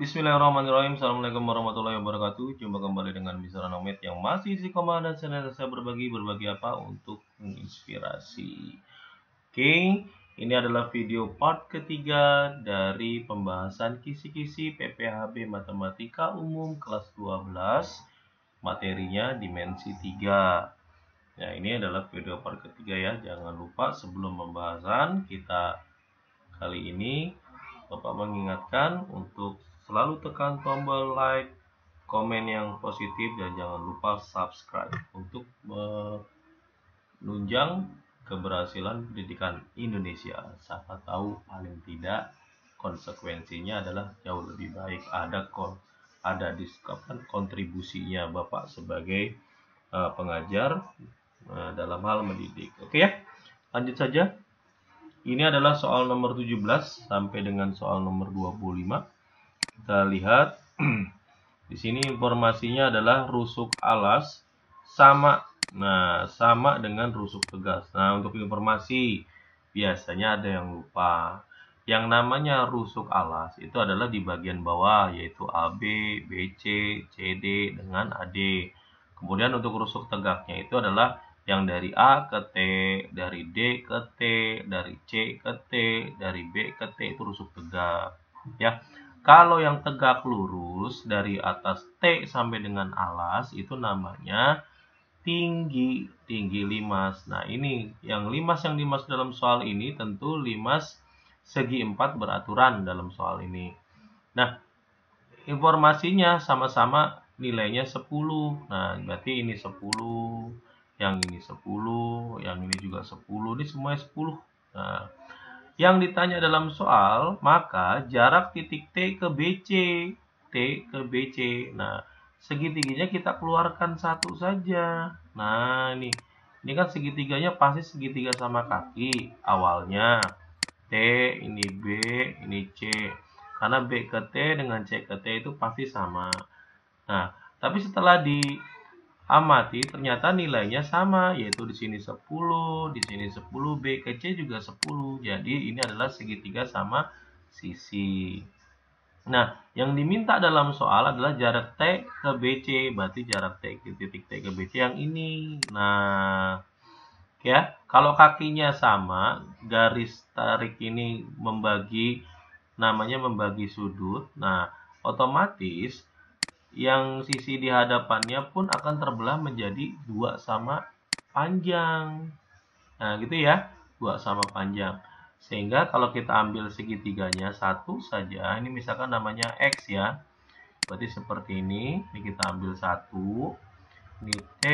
Bismillahirrahmanirrahim. Assalamualaikum warahmatullahi wabarakatuh. Jumpa kembali dengan Mr. Nomad yang masih istiqomah dan senantiasa berbagi apa untuk menginspirasi. Oke, ini adalah video part ketiga dari pembahasan kisi-kisi PPHB Matematika Umum kelas 12, materinya dimensi 3. Nah, ini adalah video part ketiga ya. Jangan lupa sebelum pembahasan kita kali ini, Bapak mengingatkan untuk selalu tekan tombol like, komen yang positif, dan jangan lupa subscribe untuk menunjang keberhasilan pendidikan Indonesia. Siapa tahu paling tidak konsekuensinya adalah jauh lebih baik. Ada kontribusinya Bapak sebagai pengajar dalam hal mendidik. Oke ya, lanjut saja. Ini adalah soal nomor 17 sampai dengan soal nomor 25. Kita lihat di sini informasinya adalah rusuk alas sama dengan rusuk tegas. Nah, untuk informasi biasanya ada yang lupa. Yang namanya rusuk alas itu adalah di bagian bawah, yaitu AB, BC, CD dengan AD. Kemudian untuk rusuk tegaknya itu adalah yang dari A ke T, dari D ke T, dari C ke T, dari B ke T, itu rusuk tegak. Ya, kalau yang tegak lurus dari atas T sampai dengan alas itu namanya tinggi limas. Nah, ini yang limas dalam soal ini tentu limas segi 4 beraturan dalam soal ini. Nah, informasinya sama-sama nilainya 10. Nah, berarti ini 10, yang ini 10, yang ini juga 10, ini semuanya 10. Nah, yang ditanya dalam soal, maka jarak titik T ke BC. Nah, segitiganya kita keluarkan satu saja. Nah, ini kan segitiganya pasti segitiga sama kaki awalnya. T, ini B, ini C. Karena B ke T dengan C ke T itu pasti sama. Nah, tapi setelah diamati ternyata nilainya sama, yaitu di sini 10, di sini 10, B ke C juga 10. Jadi ini adalah segitiga sama sisi. Nah, yang diminta dalam soal adalah jarak T ke BC, berarti jarak titik T ke BC yang ini. Nah, ya, kalau kakinya sama, garis tarik ini namanya membagi sudut. Nah, otomatis yang sisi di hadapannya pun akan terbelah menjadi 2 sama panjang. Nah, gitu ya, 2 sama panjang. Sehingga kalau kita ambil segitiganya satu saja, ini misalkan namanya X ya. Berarti seperti ini kita ambil 1. Ini T,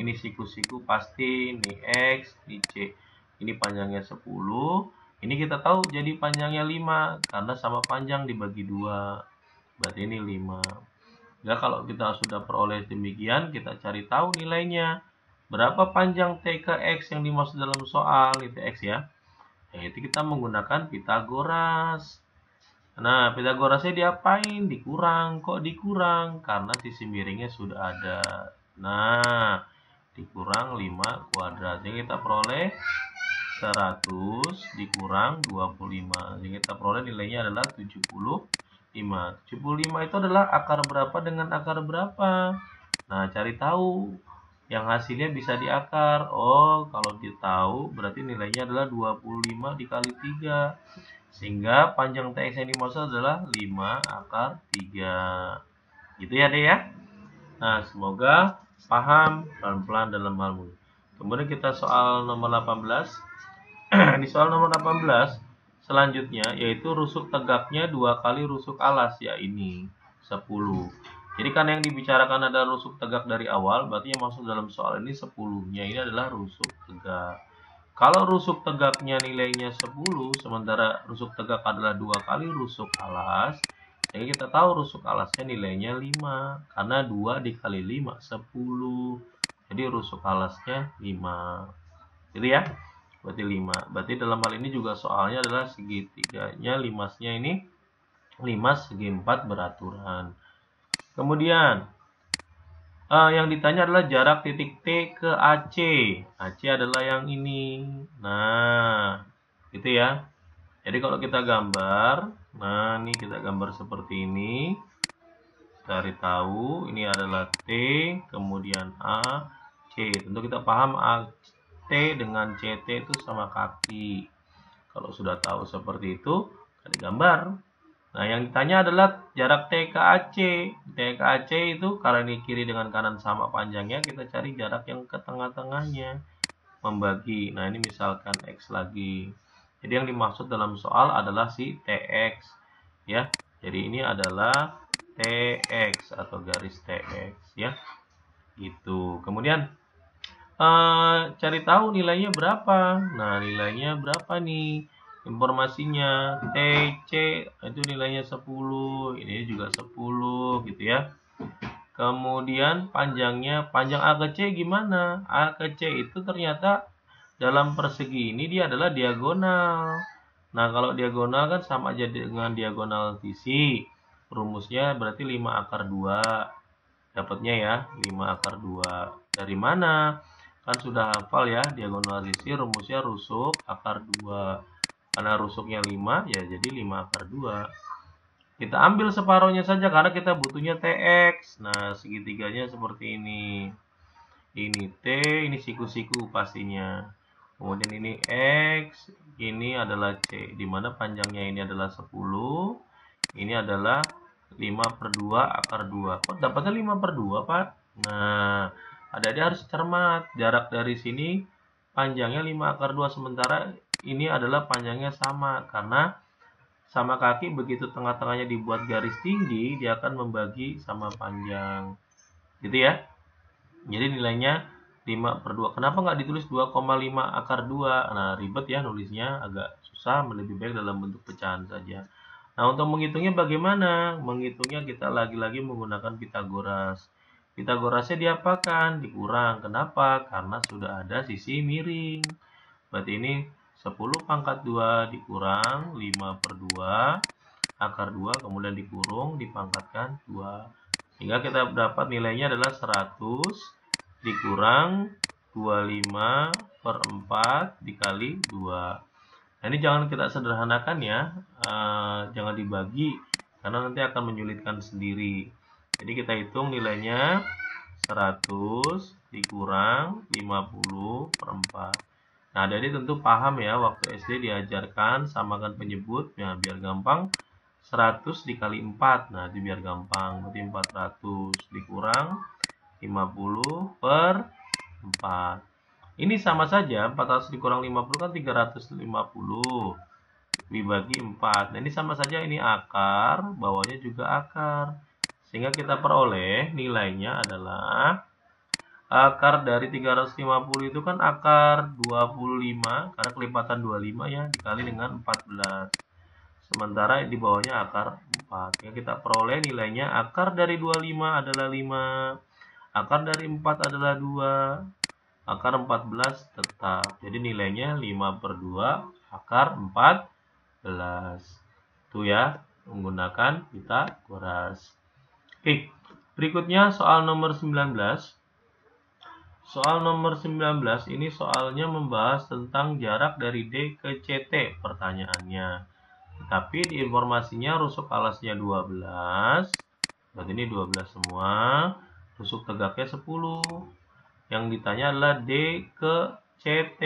ini siku-siku pasti, ini X, ini C. Ini panjangnya 10. Ini kita tahu jadi panjangnya 5 karena sama panjang dibagi 2. Berarti ini 5. Ya, kalau kita sudah peroleh demikian, kita cari tahu nilainya. Berapa panjang T ke X yang dimaksud dalam soal, itu X ya. Yaitu kita menggunakan Pitagoras. Nah, Pitagorasnya diapain? Dikurang. Kok dikurang? Karena sisi miringnya sudah ada. Nah, dikurang 5 kuadrat. Jadi kita peroleh 100 dikurang 25. Jadi kita peroleh nilainya adalah 75. 75 itu adalah akar berapa dengan akar berapa? Nah, cari tahu. Yang hasilnya bisa diakar. Oh, kalau ditahu berarti nilainya adalah 25 dikali 3. Sehingga panjang TX yang dimaksud adalah 5 akar 3. Gitu ya, deh ya. Nah, semoga paham pelan-pelan dalam hal ini. Kemudian kita soal nomor 18. Di soal nomor 18 selanjutnya yaitu rusuk tegaknya 2 kali rusuk alas, ya ini 10. Jadi kan yang dibicarakan ada rusuk tegak dari awal, berarti yang masuk dalam soal ini 10-nya ini adalah rusuk tegak. Kalau rusuk tegaknya nilainya 10, sementara rusuk tegak adalah 2 kali rusuk alas, jadi kita tahu rusuk alasnya nilainya 5. Karena 2 dikali 5, 10. Jadi rusuk alasnya 5. Jadi ya, berarti 5. Berarti dalam hal ini juga soalnya adalah segitiganya, limasnya ini limas segi 4 beraturan. Kemudian yang ditanya adalah jarak titik T ke AC. AC adalah yang ini. Nah, gitu ya. Jadi kalau kita gambar, Nah, ini kita gambar seperti ini. Cari tahu, ini adalah T, kemudian A, C. Tentu kita paham T dengan CT itu sama kaki. Kalau sudah tahu seperti itu, kita gambar. Nah, yang ditanya adalah jarak T ke AC. T ke AC itu karena ini kiri dengan kanan sama panjangnya, kita cari jarak yang ke tengah-tengahnya. Membagi. Nah, ini misalkan X lagi. Jadi yang dimaksud dalam soal adalah si TX. Ya. Jadi ini adalah TX atau garis TX ya. Gitu. Kemudian cari tahu nilainya berapa. Nah, nilainya berapa nih? Informasinya TC itu nilainya 10, ini juga 10 gitu ya. Kemudian panjang A ke C gimana? A ke C itu ternyata dalam persegi ini dia adalah diagonal. Nah, kalau diagonal kan sama aja dengan diagonal sisi. Rumusnya berarti 5 akar 2. Dapatnya ya, 5 akar 2. Dari mana? Kan sudah hafal ya, diagonal sisi rumusnya rusuk akar 2. Karena rusuknya 5, ya jadi 5 akar 2. Kita ambil separohnya saja karena kita butuhnya TX. Nah, segitiganya seperti ini. Ini T, ini siku-siku pastinya. Kemudian ini X, ini adalah C. Di mana panjangnya ini adalah 10. Ini adalah 5/2 akar 2. Kok dapatnya 5/2, Pak? Nah, adik-adik harus cermat. Jarak dari sini panjangnya 5 akar 2. Sementara ini adalah panjangnya sama. Karena sama kaki begitu tengah-tengahnya dibuat garis tinggi, dia akan membagi sama panjang. Gitu ya. Jadi nilainya 5/2. Kenapa nggak ditulis 2,5 akar 2? Nah, ribet ya nulisnya, agak susah, lebih baik dalam bentuk pecahan saja. Nah, untuk menghitungnya bagaimana? Menghitungnya kita lagi-lagi menggunakan Pitagoras. Pitagorasnya diapakan? Dikurang. Kenapa? Karena sudah ada sisi miring. Berarti ini 10 pangkat 2 dikurang 5/2 akar 2, kemudian dikurung, dipangkatkan 2. Hingga kita dapat nilainya adalah 100 dikurang 25/4 dikali 2. Nah, ini jangan kita sederhanakan ya, jangan dibagi karena nanti akan menyulitkan sendiri. Jadi kita hitung nilainya 100 dikurang 50/4. Nah, jadi tentu paham ya, waktu SD diajarkan samakan penyebut, ya biar gampang 100 dikali 4, nah itu biar gampang, berarti 400 dikurang 50/4. Ini sama saja, 400 dikurang 50 kan 350 dibagi 4. Nah, ini sama saja, ini akar, bawahnya juga akar. Sehingga kita peroleh nilainya adalah akar dari 350 itu kan akar 25, karena kelipatan 25 ya, dikali dengan 14. Sementara di bawahnya akar 4. Ya, kita peroleh nilainya akar dari 25 adalah 5. Akar dari 4 adalah 2. Akar 14 tetap. Jadi nilainya 5/2 akar 14. Itu ya, menggunakan Pitagoras. Oke, berikutnya soal nomor 19. Soal nomor 19 ini soalnya membahas tentang jarak dari D ke CT pertanyaannya. Tapi di informasinya rusuk alasnya 12. Berarti ini 12 semua. Rusuk tegaknya 10. Yang ditanya adalah D ke CT.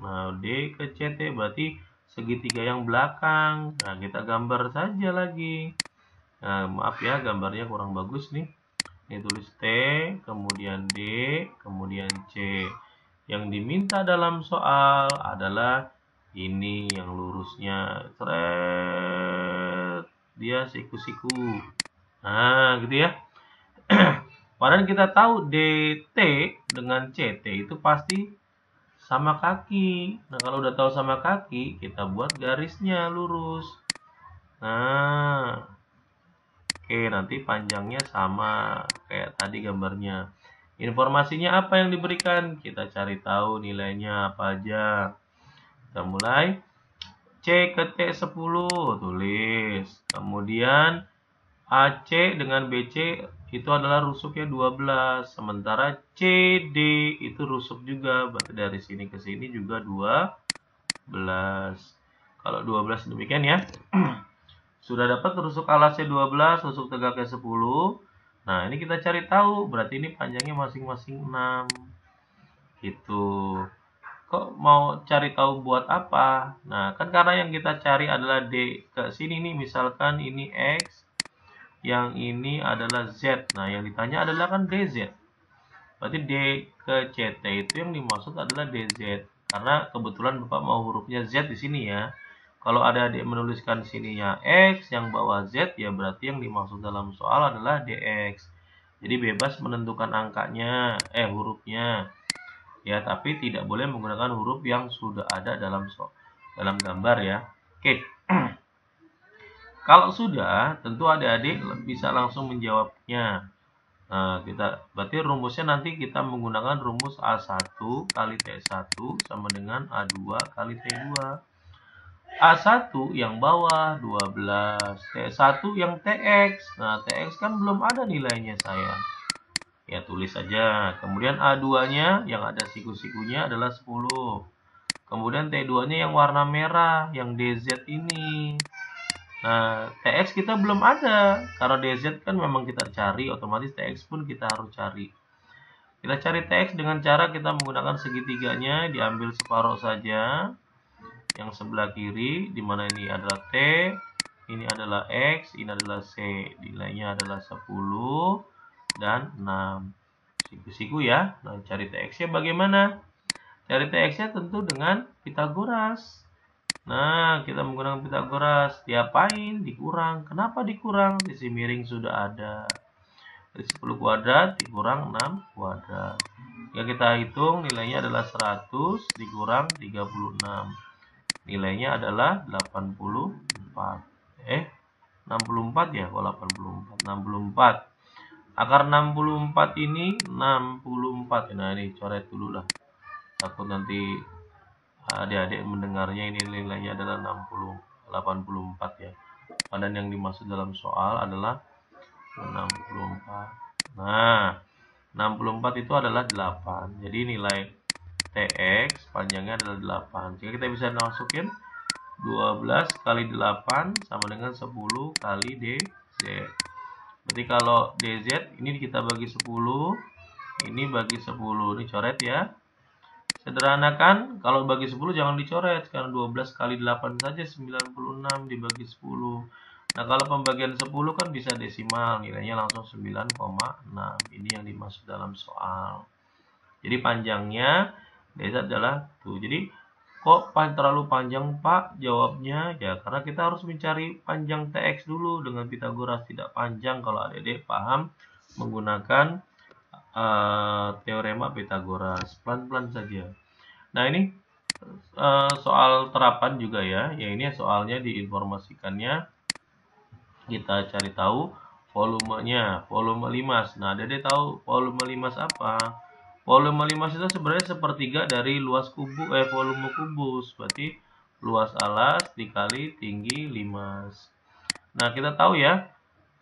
Nah, D ke CT berarti segitiga yang belakang. Nah, kita gambar saja lagi. Nah, maaf ya, gambarnya kurang bagus nih. Ini tulis T, kemudian D, kemudian C. Yang diminta dalam soal adalah ini yang lurusnya. Dia siku-siku. Nah, gitu ya. Padahal kita tahu DT dengan CT itu pasti sama kaki. Nah, kalau udah tahu sama kaki, kita buat garisnya lurus. Nah, oke, nanti panjangnya sama kayak tadi gambarnya. Informasinya apa yang diberikan? Kita cari tahu nilainya apa aja. Kita mulai. C ke T 10, tulis. Kemudian AC dengan BC itu adalah rusuknya 12. Sementara CD itu rusuk juga. Berarti dari sini ke sini juga 12. Kalau 12 demikian ya. Sudah dapat rusuk alasnya 12, rusuk tegaknya 10. Nah, ini kita cari tahu, berarti ini panjangnya masing-masing 6. Gitu. Kok mau cari tahu buat apa? Nah, kan karena yang kita cari adalah D ke sini nih, misalkan ini X, yang ini adalah Z. Nah, yang ditanya adalah kan DZ. Berarti D ke CT itu yang dimaksud adalah DZ. Karena kebetulan Bapak mau hurufnya Z di sini ya. Kalau ada adik menuliskan sininya X, yang bawah Z, ya berarti yang dimaksud dalam soal adalah DX. Jadi bebas menentukan angkanya, hurufnya. Ya, tapi tidak boleh menggunakan huruf yang sudah ada dalam gambar ya. Oke. Kalau sudah, tentu adik-adik bisa langsung menjawabnya. Nah, berarti rumusnya nanti kita menggunakan rumus A1 kali T1 sama dengan A2 kali T2. A1 yang bawah 12, T1 yang TX. Nah, TX kan belum ada nilainya sayang. Ya, tulis saja. Kemudian A2-nya yang ada siku-sikunya adalah 10. Kemudian T2-nya yang warna merah, yang DZ ini. Nah, TX kita belum ada. Karena DZ kan memang kita cari, otomatis TX pun kita harus cari. Kita cari TX dengan cara kita menggunakan segitiganya, diambil separuh saja. Yang sebelah kiri, di mana ini adalah T, ini adalah X, ini adalah C. Nilainya adalah 10 dan 6. Siku-siku ya. Nah, cari TX-nya bagaimana? Cari TX-nya tentu dengan Pitagoras. Nah, kita menggunakan Pitagoras. Diapain? Dikurang. Kenapa dikurang? Sisi miring sudah ada. Dari 10 kuadrat dikurang 6 kuadrat. Jika kita hitung nilainya adalah 100 dikurang 36. Nilainya adalah 84. 64 ya? Kok 84? 64. Akar 64 ini 64. Nah, ini coret dulu lah. Takut nanti adik-adik mendengarnya ini nilainya adalah 84 ya. Padahal yang dimaksud dalam soal adalah 64. Nah, 64 itu adalah 8. Jadi nilai TX panjangnya adalah 8. Jika kita bisa masukin 12 kali 8 sama dengan 10 kali DZ. Berarti kalau DZ ini kita bagi 10, ini bagi 10. Ini coret ya. Sederhanakan, kalau bagi 10 jangan dicoret, karena 12 kali 8 saja 96 dibagi 10. Nah, kalau pembagian 10 kan bisa desimal, nilainya langsung 9,6. Ini yang dimaksud dalam soal. Jadi panjangnya DZ adalah tuh. Jadi kok terlalu panjang Pak jawabnya? Ya karena kita harus mencari panjang TX dulu dengan Pitagoras, tidak panjang kalau adik-adik paham menggunakan teorema Pitagoras. Pelan-pelan saja. Nah, ini soal terapan juga ya. Ya, ini soalnya diinformasikannya. Kita cari tahu volumenya, volume limas. Nah, adik-adik tahu volume limas apa? Volume limas itu sebenarnya sepertiga dari luas volume kubus. Berarti luas alas dikali tinggi limas. Nah, kita tahu ya,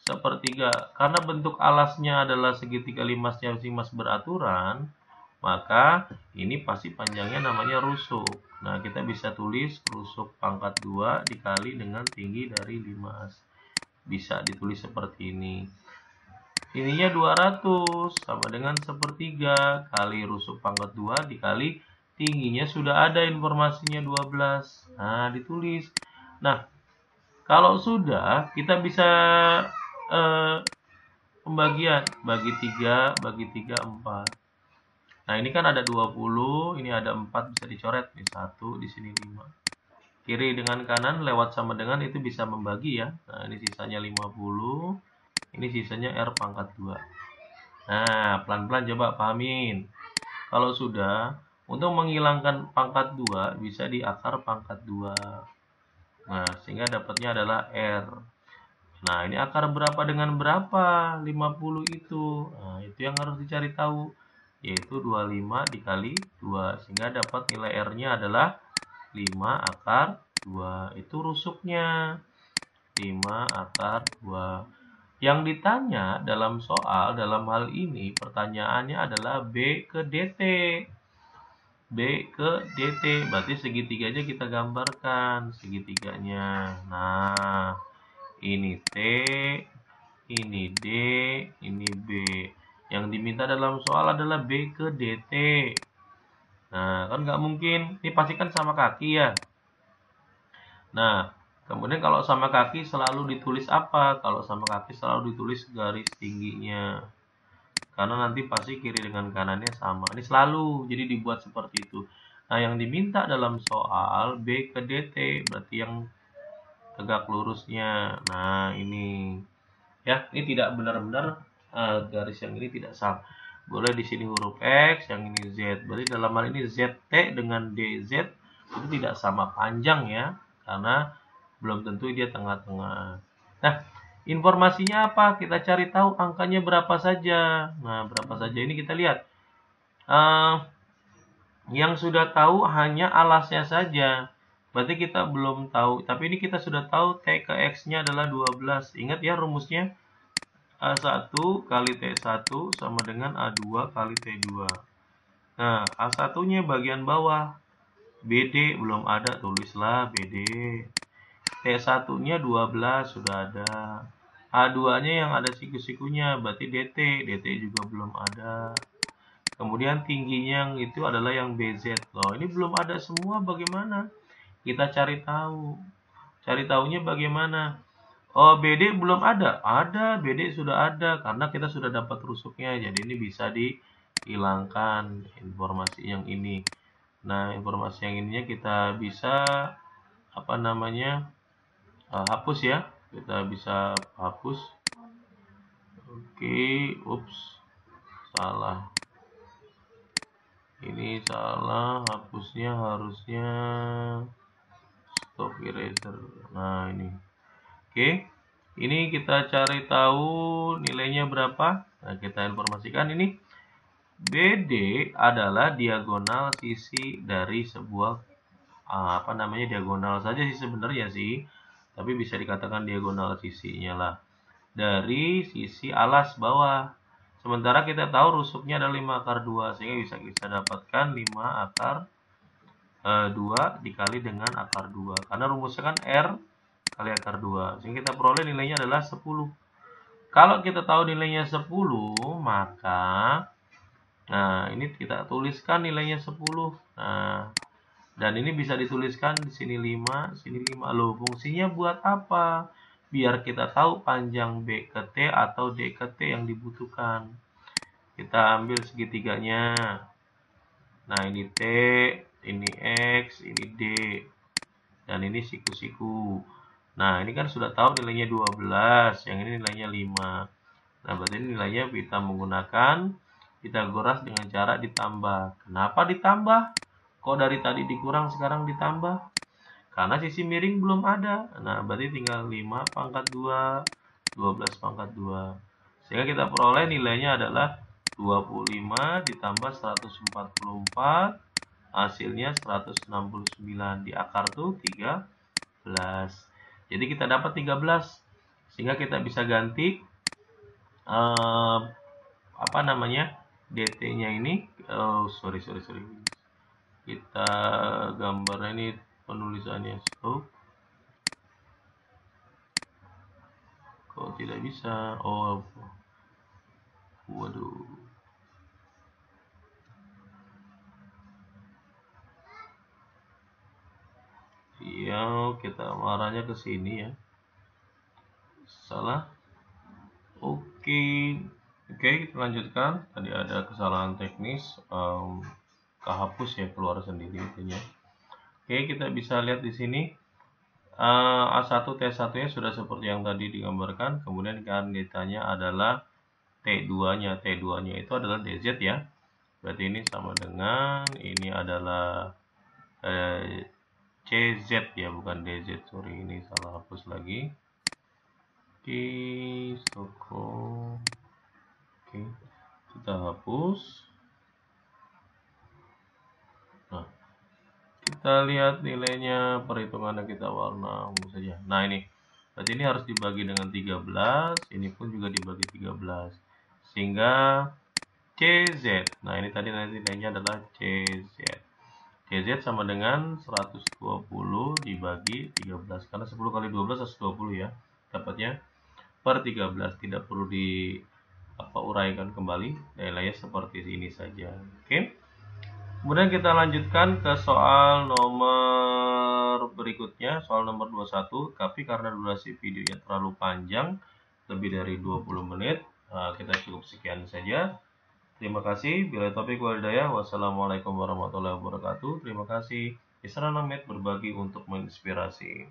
sepertiga. Karena bentuk alasnya adalah segitiga limasnya limas beraturan, maka ini pasti panjangnya namanya rusuk. Nah, kita bisa tulis rusuk pangkat 2 dikali dengan tinggi dari limas. Bisa ditulis seperti ini. Ininya 200 sama dengan sepertiga kali rusuk pangkat 2 dikali tingginya sudah ada informasinya 12. Nah, ditulis. Nah, kalau sudah kita bisa pembagian bagi 3, bagi 3 4. Nah, ini kan ada 20, ini ada 4 bisa dicoret nih 1 di sini 5. Kiri dengan kanan lewat sama dengan itu bisa membagi ya. Nah, ini sisanya 50. Ini sisanya R pangkat 2. Nah, pelan-pelan coba pahamin. Kalau sudah, untuk menghilangkan pangkat 2 bisa di akar pangkat 2. Nah, sehingga dapatnya adalah R. Nah, ini akar berapa dengan berapa? 50 itu. Nah, itu yang harus dicari tahu. Yaitu 25 dikali 2. Sehingga dapat nilai R-nya adalah 5 akar 2. Itu rusuknya. 5 akar 2. Yang ditanya dalam soal, dalam hal ini, pertanyaannya adalah B ke DT. B ke DT. Berarti segitiganya kita gambarkan. Segitiganya. Nah, ini T, ini D, ini B. Yang diminta dalam soal adalah B ke DT. Nah, kan nggak mungkin. Ini pasti kan sama kaki ya. Nah, kemudian kalau sama kaki selalu ditulis apa? Kalau sama kaki selalu ditulis garis tingginya. Karena nanti pasti kiri dengan kanannya sama. Ini selalu, jadi dibuat seperti itu. Nah, yang diminta dalam soal B ke DT, berarti yang tegak lurusnya. Nah, ini. Ya, ini tidak benar-benar garis yang ini tidak sama. Boleh di sini huruf X, yang ini Z. Berarti dalam hal ini ZT dengan DZ itu tidak sama panjang ya, karena belum tentu dia tengah-tengah. Nah, informasinya apa? Kita cari tahu angkanya berapa saja. Nah, berapa saja ini kita lihat. Yang sudah tahu hanya alasnya saja. Berarti kita belum tahu. Tapi ini kita sudah tahu T ke X-nya adalah 12. Ingat ya rumusnya. A1 kali T1 sama dengan A2 kali T2. Nah, A1-nya bagian bawah. BD belum ada, tulislah BD. T1-nya 12 sudah ada. A2-nya yang ada siku-sikunya, berarti DT. DT juga belum ada. Kemudian tingginya yang itu adalah yang BZ. Loh, ini belum ada semua bagaimana? Kita cari tahu. Cari tahunya bagaimana? Oh, BD belum ada. Ada, BD sudah ada karena kita sudah dapat rusuknya. Jadi ini bisa dihilangkan informasi yang ini. Nah, informasi yang ininya kita bisa apa namanya? Hapus ya. Kita bisa hapus. Oke, ups. Salah. Ini salah, hapusnya harusnya stop eraser. Nah, ini. Oke. Ini kita cari tahu nilainya berapa. Nah, kita informasikan ini BD adalah diagonal sisi dari sebuah apa namanya diagonal saja sih sebenarnya sih. Tapi bisa dikatakan diagonal sisinya lah. Dari sisi alas bawah. Sementara kita tahu rusuknya ada 5 akar 2 sehingga bisa kita dapatkan 5 akar 2 dikali dengan akar 2. Karena rumusnya kan R kali akar 2. Sehingga kita peroleh nilainya adalah 10. Kalau kita tahu nilainya 10, maka nah ini kita tuliskan nilainya 10. Nah, dan ini bisa dituliskan di sini 5, sini 5. Loh, fungsinya buat apa? Biar kita tahu panjang B ke T atau D ke T yang dibutuhkan. Kita ambil segitiganya. Nah, ini T, ini X, ini D. Dan ini siku-siku. Nah, ini kan sudah tahu nilainya 12, yang ini nilainya 5. Nah, berarti nilainya kita menggunakan Pitagoras dengan cara ditambah. Kenapa ditambah? Kok dari tadi dikurang sekarang ditambah? Karena sisi miring belum ada. Nah, berarti tinggal 5 pangkat 2, 12 pangkat 2. Sehingga kita peroleh nilainya adalah 25 ditambah 144, hasilnya 169. Di akar tuh 13. Jadi kita dapat 13. Sehingga kita bisa ganti apa namanya DT-nya ini. Sorry. Kita gambarnya ini penulisannya stop. Kok tidak bisa? Oh, waduh. Iya, kita marahnya ke sini ya. Salah. Oke, kita lanjutkan. Tadi ada kesalahan teknis, kehapus ya, keluar sendiri itunya. Oke, kita bisa lihat di sini A1 T1-nya sudah seperti yang tadi digambarkan. Kemudian kan datanya adalah T2-nya. T2-nya itu adalah DZ ya. Berarti ini sama dengan ini adalah CZ ya, bukan DZ. Sorry, ini salah hapus lagi. Oke, Stockholm. Oke, kita hapus. Nah, kita lihat nilainya, perhitungannya kita warna ungu saja. Nah, ini. Berarti ini harus dibagi dengan 13. Ini pun juga dibagi 13. Sehingga CZ. Nah, ini tadi nanti nilainya adalah CZ. CZ sama dengan 120 dibagi 13. Karena 10 kali 12 120 ya. dapatnya per 13. Tidak perlu di uraikan kembali, nilainya seperti ini saja. Oke. Kemudian kita lanjutkan ke soal nomor berikutnya, soal nomor 21, tapi karena durasi videonya terlalu panjang, lebih dari 20 menit, kita cukup sekian saja. Terima kasih. Bila taufiq wal hidayah. Wassalamualaikum warahmatullahi wabarakatuh. Terima kasih. Isra Namit berbagi untuk menginspirasi.